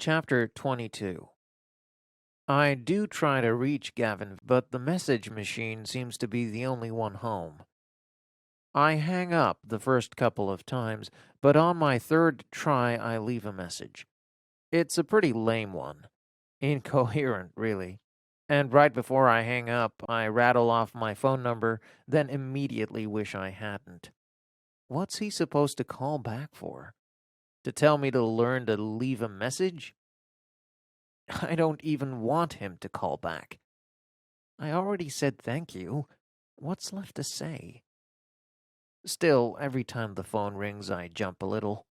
Chapter 22. I do try to reach Gavin, but the message machine seems to be the only one home. I hang up the first couple of times, but on my third try I leave a message. It's a pretty lame one. Incoherent, really. And right before I hang up, I rattle off my phone number, then immediately wish I hadn't. What's he supposed to call back for? To tell me to learn to leave a message? I don't even want him to call back. I already said thank you. What's left to say? Still, every time the phone rings, I jump a little.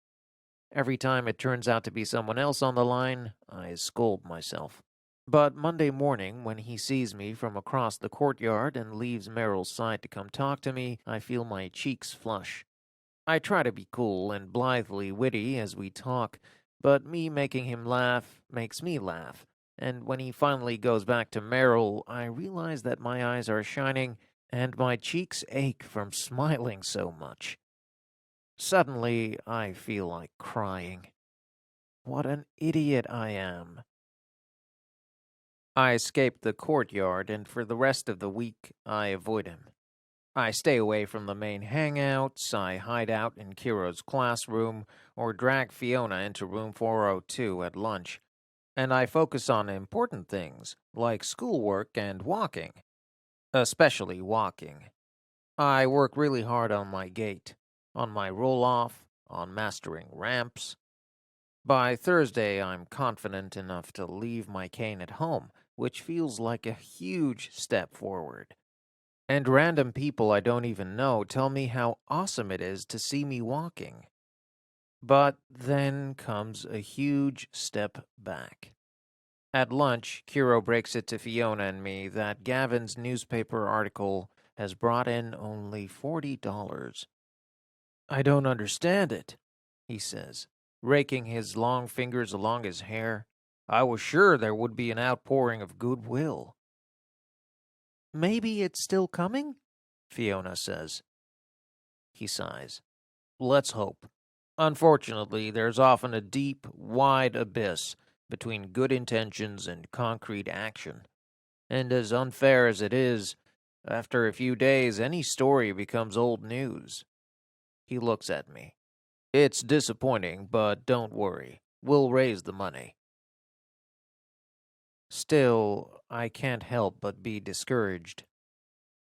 Every time it turns out to be someone else on the line, I scold myself. But Monday morning, when he sees me from across the courtyard and leaves Meryl's side to come talk to me, I feel my cheeks flush. I try to be cool and blithely witty as we talk, but me making him laugh makes me laugh, and when he finally goes back to Meryl, I realize that my eyes are shining and my cheeks ache from smiling so much. Suddenly, I feel like crying. What an idiot I am. I escape the courtyard, and for the rest of the week, I avoid him. I stay away from the main hangouts, I hide out in Kiro's classroom, or drag Fiona into room 402 at lunch, and I focus on important things, like schoolwork and walking. Especially walking. I work really hard on my gait, on my roll-off, on mastering ramps. By Thursday, I'm confident enough to leave my cane at home, which feels like a huge step forward. And random people I don't even know tell me how awesome it is to see me walking. But then comes a huge step back. At lunch, Kiro breaks it to Fiona and me that Gavin's newspaper article has brought in only $40. I don't understand it, he says, raking his long fingers along his hair. I was sure there would be an outpouring of goodwill. Maybe it's still coming? Fiona says. He sighs. Let's hope. Unfortunately, there's often a deep, wide abyss between good intentions and concrete action. And as unfair as it is, after a few days, any story becomes old news. He looks at me. It's disappointing, but don't worry. We'll raise the money. Still, I can't help but be discouraged.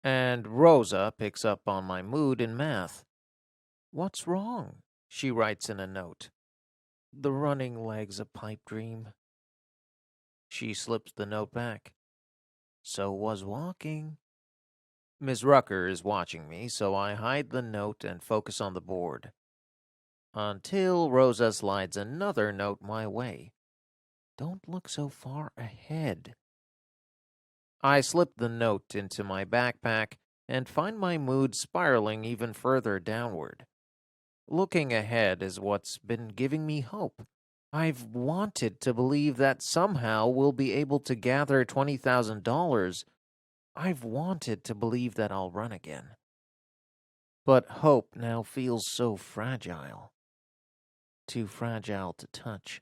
And Rosa picks up on my mood in math. What's wrong? She writes in a note. The running leg's a pipe dream. She slips the note back. So was walking. Miss Rucker is watching me, so I hide the note and focus on the board. Until Rosa slides another note my way. Don't look so far ahead. I slip the note into my backpack and find my mood spiraling even further downward. Looking ahead is what's been giving me hope. I've wanted to believe that somehow we'll be able to gather $20,000. I've wanted to believe that I'll run again. But hope now feels so fragile. Too fragile to touch.